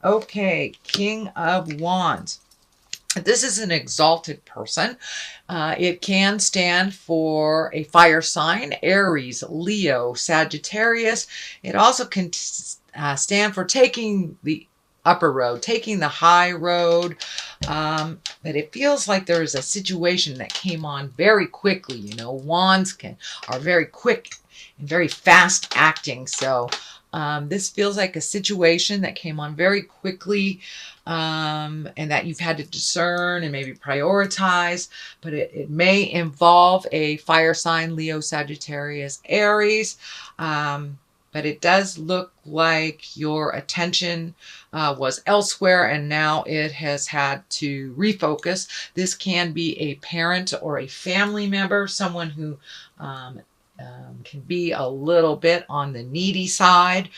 Okay, King of Wands. This is an exalted person. It can stand for a fire sign, Aries, Leo, Sagittarius. It also can stand for taking the upper road, taking the high road. But it feels like there is a situation that came on very quickly. You know, wands are very quick and very fast acting. So this feels like a situation that came on very quickly, and that you've had to discern and maybe prioritize, but it may involve a fire sign, Leo, Sagittarius, Aries. But it does look like your attention was elsewhere and now it has had to refocus. This can be a parent or a family member, someone who can be a little bit on the needy side.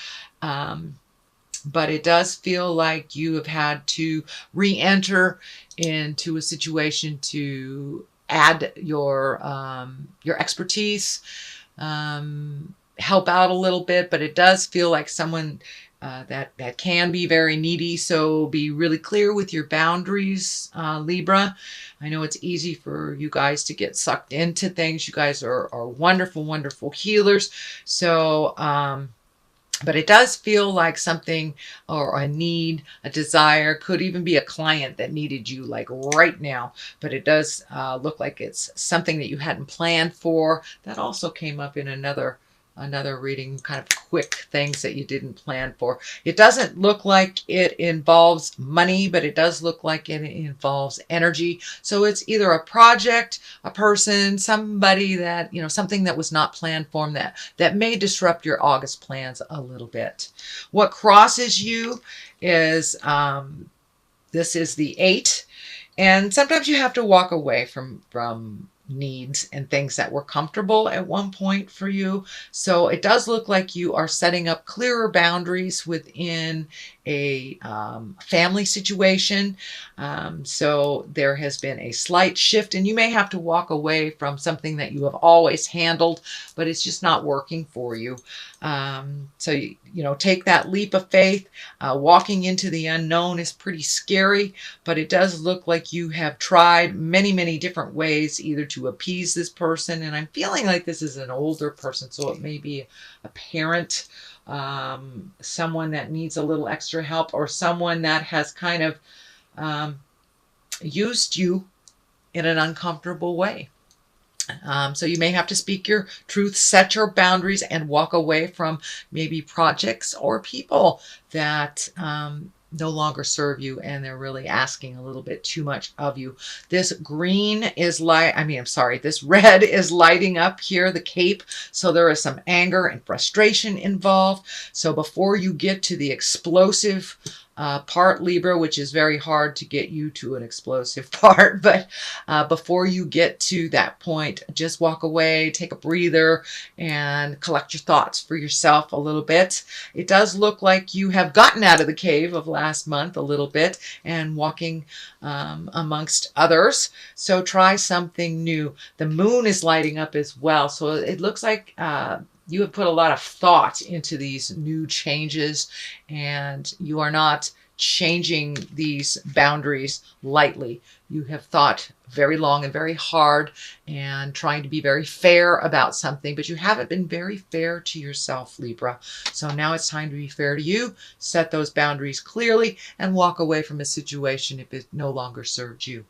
But it does feel like you have had to re-enter into a situation to add your expertise, help out a little bit. But it does feel like someone that can be very needy. So be really clear with your boundaries, Libra. I know it's easy for you guys to get sucked into things. You guys are wonderful, wonderful healers. So, but it does feel like something or a need, a desire, could even be a client that needed you like right now. But it does look like it's something that you hadn't planned for. That also came up in another reading, kind of quick things that you didn't plan for. It doesn't look like it involves money, but it does look like it involves energy. So it's either a project, a person, somebody that, you know, something that was not planned for them that may disrupt your August plans a little bit. What crosses you is, this is the 8. And sometimes you have to walk away from needs and things that were comfortable at one point for you. So it does look like you are setting up clearer boundaries within a family situation. So there has been a slight shift and you may have to walk away from something that you have always handled, but it's just not working for you. So, you know, take that leap of faith. Walking into the unknown is pretty scary, but it does look like you have tried many, many different ways either to appease this person. And I'm feeling like this is an older person, so it may be a parent, someone that needs a little extra help, or someone that has kind of used you in an uncomfortable way. So you may have to speak your truth, set your boundaries, and walk away from maybe projects or people that no longer serve you and they're really asking a little bit too much of you. This green is this red is lighting up here, the cape. So there is some anger and frustration involved. So before you get to the explosive part, Libra, which is very hard to get you to an explosive part, but before you get to that point, just walk away, take a breather, and collect your thoughts for yourself a little bit. It does look like you have gotten out of the cave of last month a little bit and walking amongst others. So try something new. The moon is lighting up as well. So it looks like you have put a lot of thought into these new changes and you are not changing these boundaries lightly. You have thought very long and very hard and trying to be very fair about something, but you haven't been very fair to yourself, Libra. So now it's time to be fair to you, set those boundaries clearly, and walk away from a situation if it no longer serves you.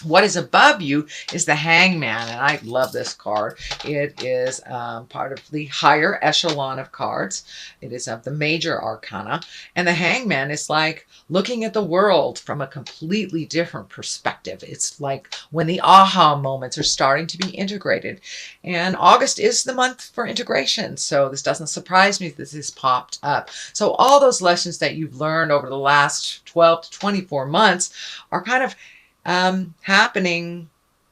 What is above you is the Hangman, and I love this card. It is part of the higher echelon of cards. It is of the major arcana, and the Hangman is like looking at the world from a completely different perspective. It's like when the aha moments are starting to be integrated, and August is the month for integration, so this doesn't surprise me that this has popped up. So all those lessons that you've learned over the last 12 to 24 months are kind of happening,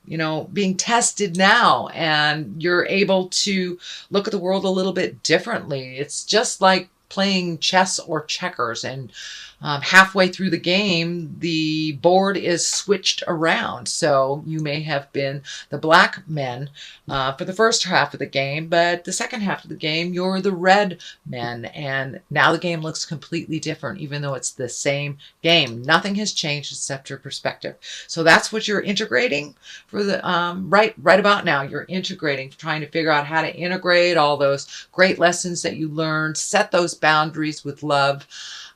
you know, being tested now, and you're able to look at the world a little bit differently. It's just like playing chess or checkers, and halfway through the game, the board is switched around. So you may have been the black men for the first half of the game, but the second half of the game, you're the red men. And now the game looks completely different, even though it's the same game. Nothing has changed except your perspective. So that's what you're integrating for the right about now. You're integrating, trying to figure out how to integrate all those great lessons that you learned, set those boundaries with love,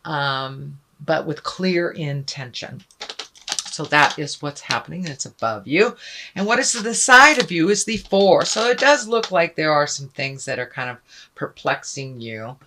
but with clear intention. So that is what's happening. It's above you. And what is to the side of you is the 4. So it does look like there are some things that are kind of perplexing you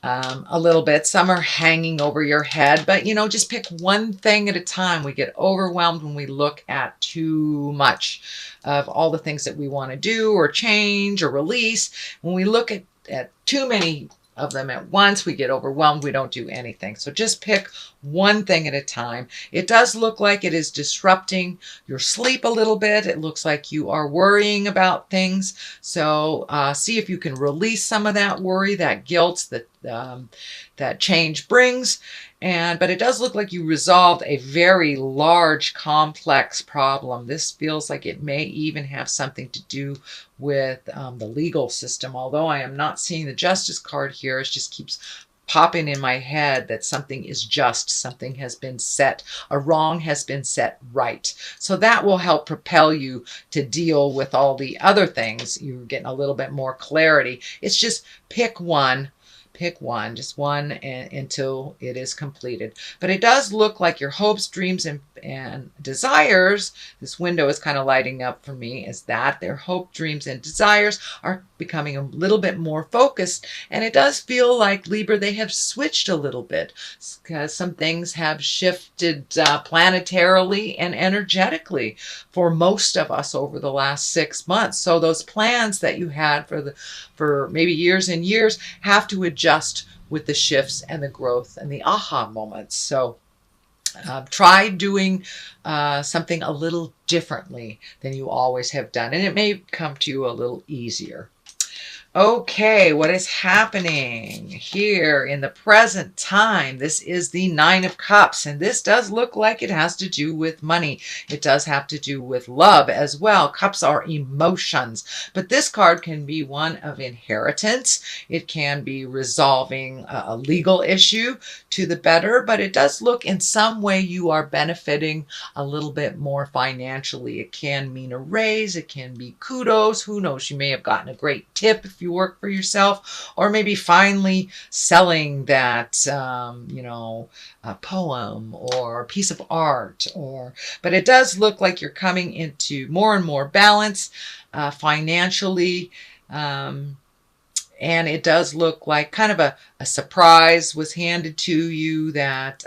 a little bit. Some are hanging over your head, but just pick one thing at a time. We get overwhelmed when we look at too much of all the things that we want to do or change or release. When we look at too many of them at once, we get overwhelmed. We don't do anything. So just pick one thing at a time. It does look like it is disrupting your sleep a little bit. It looks like you are worrying about things. So see if you can release some of that worry, that guilt that change brings. But it does look like you resolved a very large, complex problem. This feels like it may even have something to do with the legal system. Although I am not seeing the justice card here, it just keeps popping in my head that something is just, something has been set, a wrong has been set right. So that will help propel you to deal with all the other things. You're getting a little bit more clarity. It's just pick one. Pick one, just one, until it is completed. But it does look like your hopes, dreams, and desires, this window is kind of lighting up for me, is that their hope, dreams, and desires are becoming a little bit more focused. And it does feel like, Libra, they have switched a little bit because some things have shifted planetarily and energetically for most of us over the last 6 months. So those plans that you had for maybe years and years have to adjust with the shifts and the growth and the aha moments. So try doing something a little differently than you always have done, and it may come to you a little easier. Okay, what is happening here in the present time? This is the 9 of Cups, and this does look like it has to do with money. It does have to do with love as well. Cups are emotions, but this card can be one of inheritance. It can be resolving a legal issue to the better, but it does look in some way you are benefiting a little bit more financially. It can mean a raise. It can be kudos. Who knows? You may have gotten a great tip if you work for yourself, or maybe finally selling that, a poem or a piece of art, but it does look like you're coming into more and more balance financially. And it does look like kind of a surprise was handed to you that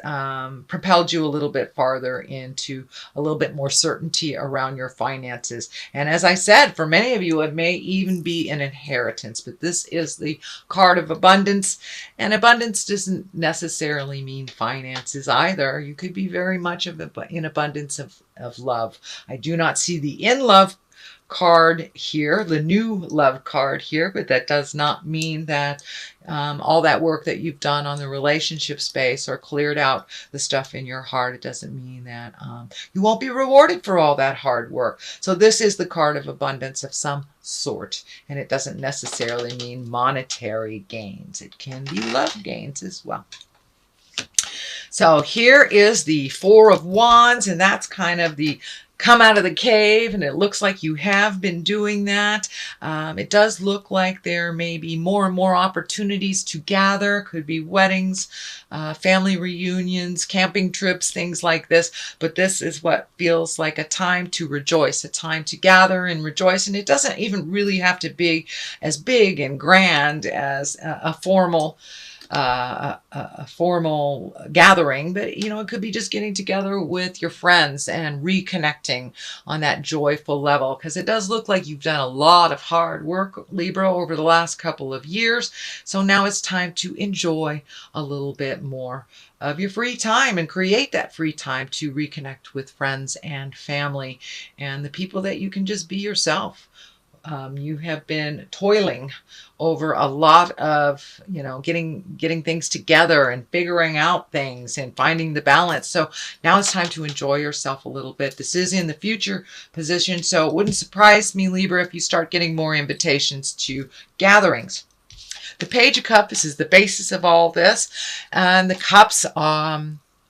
propelled you a little bit farther into a little bit more certainty around your finances. And as I said, for many of you, it may even be an inheritance, but this is the card of abundance. And abundance doesn't necessarily mean finances either. You could be very much in abundance of love. I do not see the in love card here, the new love card here, but that does not mean that all that work that you've done on the relationship space or cleared out the stuff in your heart, it doesn't mean that you won't be rewarded for all that hard work. So this is the card of abundance of some sort, and it doesn't necessarily mean monetary gains. It can be love gains as well. So here is the 4 of Wands, and that's kind of the come out of the cave, and it looks like you have been doing that. It does look like there may be more and more opportunities to gather. Could be weddings, family reunions, camping trips, things like this. But this is what feels like a time to rejoice, a time to gather and rejoice. And it doesn't even really have to be as big and grand as a formal gathering, but it could be just getting together with your friends and reconnecting on that joyful level, because it does look like you've done a lot of hard work, Libra, over the last couple of years. So now it's time to enjoy a little bit more of your free time and create that free time to reconnect with friends and family and the people that you can just be yourself You have been toiling over a lot of, getting things together and figuring out things and finding the balance. So now it's time to enjoy yourself a little bit. This is in the future position, so it wouldn't surprise me, Libra, if you start getting more invitations to gatherings. The Page of Cups is the basis of all this, and the cups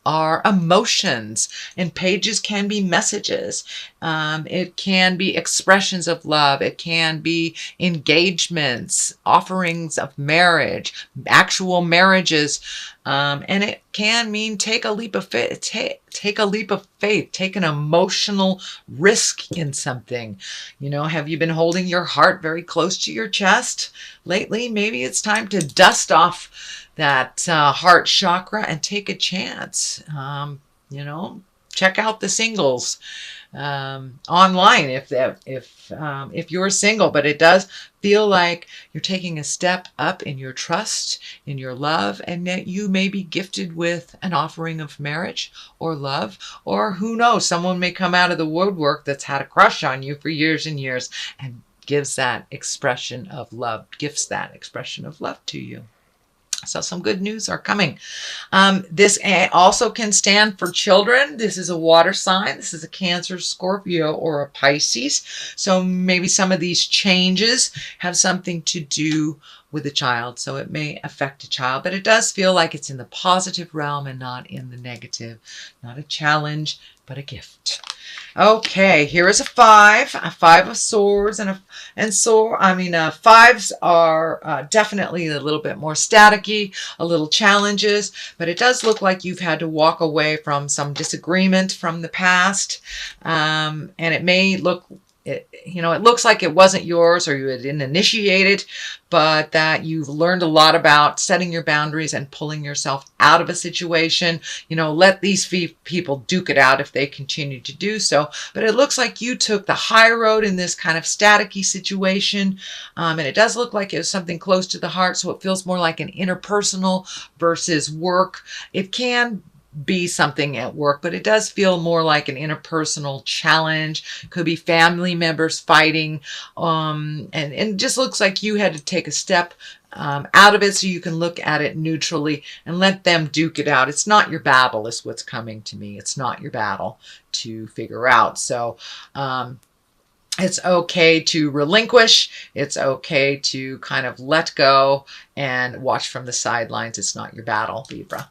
are emotions, and pages can be messages. It can be expressions of love. It can be engagements, offerings of marriage, actual marriages, and it can mean take a leap of faith. Take a leap of faith. Take an emotional risk in something. Have you been holding your heart very close to your chest lately? Maybe it's time to dust off that heart chakra and take a chance. Check out the singles online if you're single. But it does feel like you're taking a step up in your trust, in your love, and that you may be gifted with an offering of marriage or love, or who knows, someone may come out of the woodwork that's had a crush on you for years and years and gifts that expression of love to you. So some good news are coming. This also can stand for children. This is a water sign. This is a Cancer, Scorpio, or a Pisces. So maybe some of these changes have something to do with a child. So it may affect a child, but it does feel like it's in the positive realm and not in the negative. Not a challenge, but a gift. Okay, here is a 5 of swords, fives are definitely a little bit more staticky, a little challenges, but it does look like you've had to walk away from some disagreement from the past, and it may look, it looks like it wasn't yours or you didn't initiate it, but that you've learned a lot about setting your boundaries and pulling yourself out of a situation. Let these people duke it out if they continue to do so. But it looks like you took the high road in this kind of staticky situation. And it does look like it was something close to the heart. So it feels more like an interpersonal versus work. It can be something at work, but it does feel more like an interpersonal challenge. Could be family members fighting, and it just looks like you had to take a step out of it so you can look at it neutrally and let them duke it out. It's not your battle is what's coming to me. It's not your battle to figure out. So it's okay to relinquish. It's okay to kind of let go and watch from the sidelines. It's not your battle, Libra.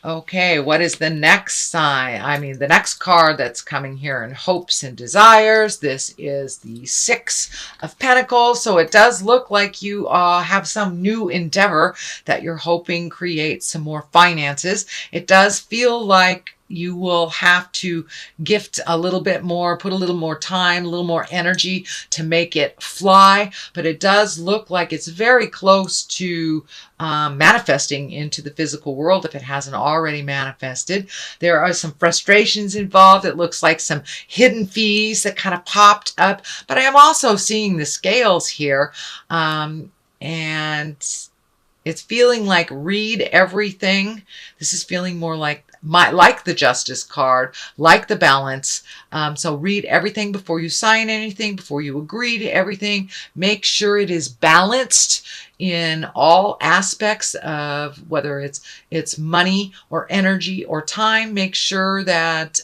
Okay, what is the next sign? The next card that's coming here in hopes and desires. This is the 6 of Pentacles. So it does look like you have some new endeavor that you're hoping creates some more finances. It does feel like you will have to gift a little bit more, put a little more time, a little more energy to make it fly. But it does look like it's very close to manifesting into the physical world if it hasn't already manifested. There are some frustrations involved. It looks like some hidden fees that kind of popped up. But I am also seeing the scales here. And it's feeling like read everything. This is feeling more like the Justice card, like the Balance. So read everything before you sign anything, before you agree to everything. Make sure it is balanced in all aspects of whether it's money or energy or time. Make sure that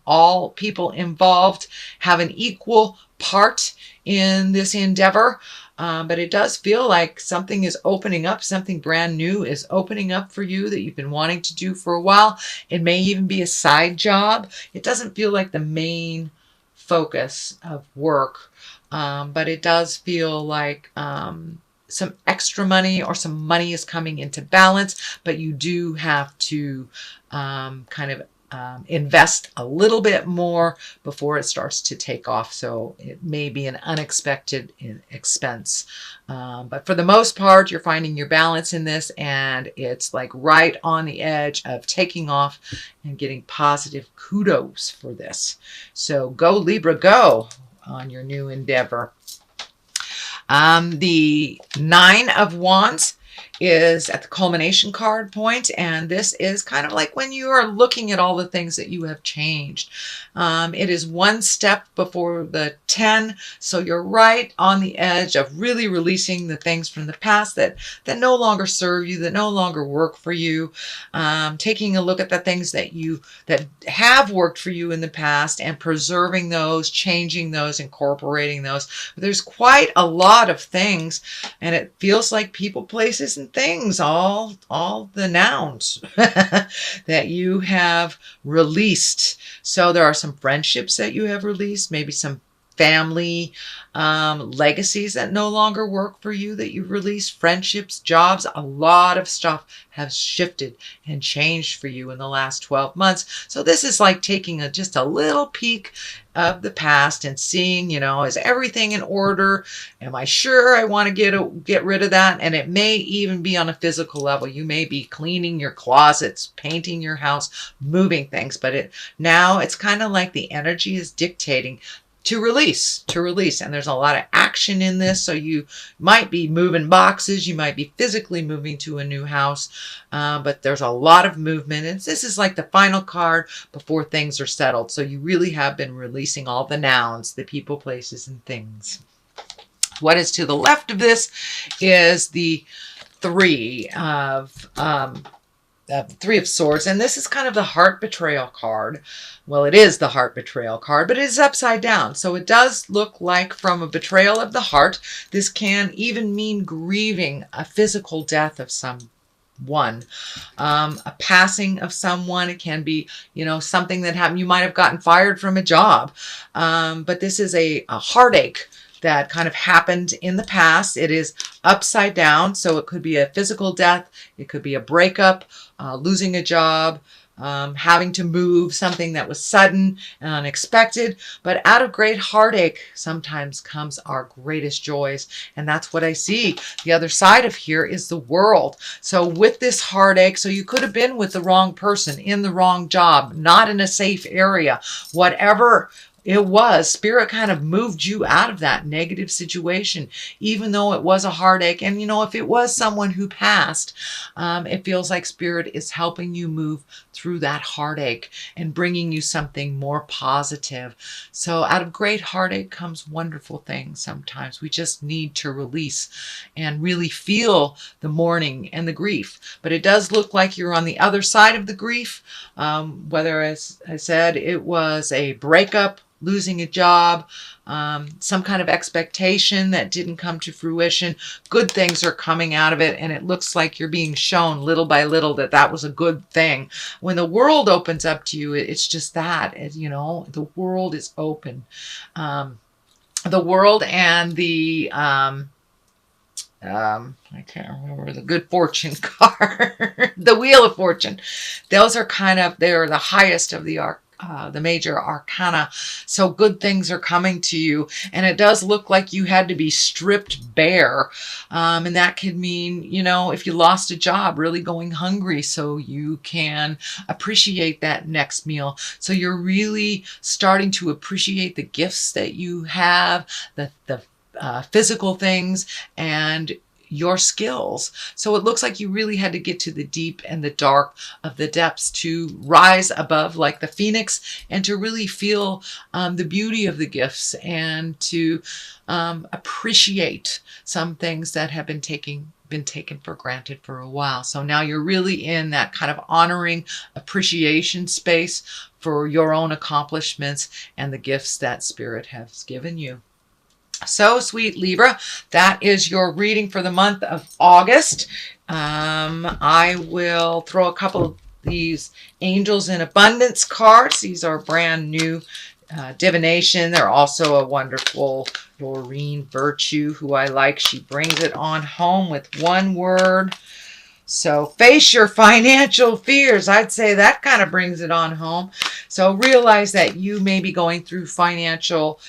all people involved have an equal part in this endeavor. But it does feel like something is opening up, something brand new is opening up for you that you've been wanting to do for a while. It may even be a side job. It doesn't feel like the main focus of work, but it does feel like some extra money or some money is coming into balance, but you do have to invest a little bit more before it starts to take off. So it may be an unexpected expense. But for the most part, you're finding your balance in this, and it's like right on the edge of taking off and getting positive kudos for this. So go Libra, go on your new endeavor. The 9 of Wands is at the culmination card point, and this is kind of like when you are looking at all the things that you have changed. It is one step before the 10, so you're right on the edge of really releasing the things from the past that no longer serve you, that no longer work for you. Taking a look at the things that have worked for you in the past and preserving those, changing those, incorporating those. There's quite a lot of things, and it feels like people, places, and things, all the nouns that you have released. So there are some friendships that you have released, maybe some family legacies that no longer work for you that you've released, friendships, jobs. A lot of stuff has shifted and changed for you in the last 12 months. So this is like taking just a little peek of the past and seeing, is everything in order? Am I sure I want to get rid of that? And it may even be on a physical level. You may be cleaning your closets, painting your house, moving things, but now it's kind of like the energy is dictating to release. And there's a lot of action in this. So you might be moving boxes. You might be physically moving to a new house. But there's a lot of movement. And this is like the final card before things are settled. So you really have been releasing all the nouns, the people, places, and things. What is to the left of this is the Three of Swords, and this is kind of the heart betrayal card. Well, it is the heart betrayal card, but it is upside down. So it does look like from a betrayal of the heart. This can even mean grieving a physical death of someone, a passing of someone. It can be, something that happened. You might have gotten fired from a job, but this is a heartache that kind of happened in the past. It is upside down, so it could be a physical death. It could be a breakup, losing a job, having to move, something that was sudden and unexpected. But out of great heartache sometimes comes our greatest joys. And that's what I see. The other side of here is the World. So with this heartache, so you could have been with the wrong person, in the wrong job, not in a safe area, whatever it was, Spirit kind of moved you out of that negative situation, even though it was a heartache. And, if it was someone who passed, it feels like Spirit is helping you move through that heartache and bringing you something more positive. So out of great heartache comes wonderful things. Sometimes we just need to release and really feel the mourning and the grief. But it does look like you're on the other side of the grief, whether, as I said, it was a breakup, losing a job, some kind of expectation that didn't come to fruition. Good things are coming out of it, and it looks like you're being shown little by little that was a good thing. When the world opens up to you, it's just that, the world is open. The world and the I can't remember the good fortune card, the Wheel of Fortune. Those are they're the highest of the major arcana. So good things are coming to you, and it does look like you had to be stripped bare, and that could mean, if you lost a job, really going hungry so you can appreciate that next meal. So you're really starting to appreciate the gifts that you have, the physical things, and your skills. So it looks like you really had to get to the deep and the dark of the depths to rise above like the phoenix, and to really feel the beauty of the gifts, and to appreciate some things that have been taken for granted for a while. So now you're really in that kind of honoring, appreciation space for your own accomplishments and the gifts that Spirit has given you. So, sweet Libra, that is your reading for the month of August. I will throw a couple of these Angels in Abundance cards. These are brand new divination. They're also a wonderful Doreen Virtue, who I like. She brings it on home with one word. So face your financial fears. I'd say that kind of brings it on home. So realize that you may be going through financial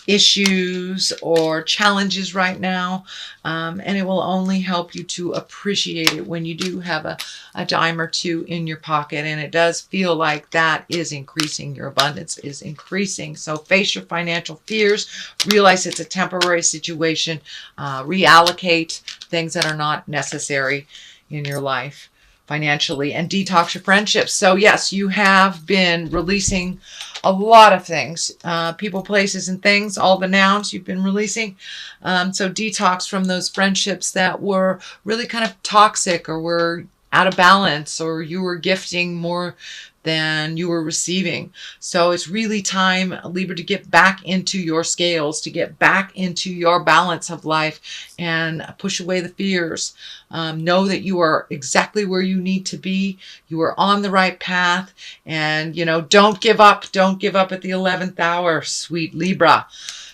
issues or challenges right now, and it will only help you to appreciate it when you do have a dime or two in your pocket, and it does feel like that is increasing. Your abundance is increasing. So face your financial fears, realize it's a temporary situation, reallocate things that are not necessary in your life financially, and detox your friendships. So yes, you have been releasing a lot of things, people, places, and things, all the nouns you've been releasing. So detox from those friendships that were really kind of toxic, or were out of balance, or you were gifting more than you were receiving. So it's really time, Libra, to get back into your scales, to get back into your balance of life, and push away the fears. Know that you are exactly where you need to be. You are on the right path, and don't give up. Don't give up at the 11th hour, sweet Libra.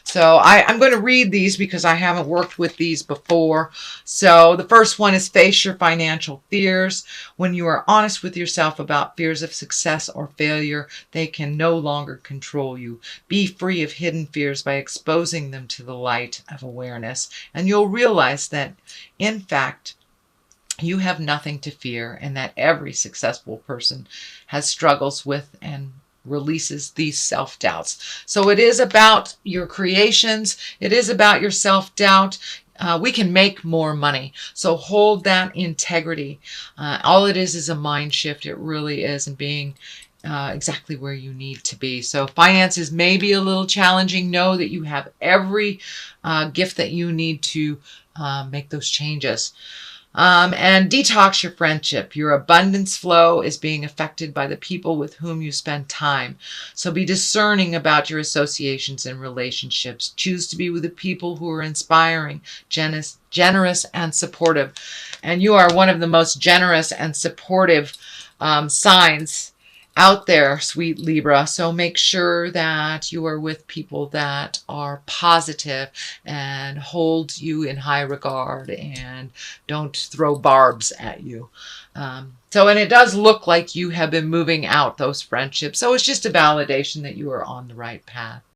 So I'm going to read these because I haven't worked with these before. So the first one is face your financial fears. When you are honest with yourself about fears of success or failure, they can no longer control you. Be free of hidden fears by exposing them to the light of awareness, and you'll realize that, in fact, you have nothing to fear, and that every successful person has struggles with and releases these self-doubts. So it is about your creations. It is about your self-doubt. We can make more money. So hold that integrity. All it is a mind shift. It really is, and being exactly where you need to be. So finances may be a little challenging. Know that you have every gift that you need to make those changes. And detox your friendship. Your abundance flow is being affected by the people with whom you spend time. So be discerning about your associations and relationships. Choose to be with the people who are inspiring, generous, and supportive. And you are one of the most generous and supportive signs out there, sweet Libra. So make sure that you are with people that are positive and hold you in high regard and don't throw barbs at you. And it does look like you have been moving out those friendships. So it's just a validation that you are on the right path.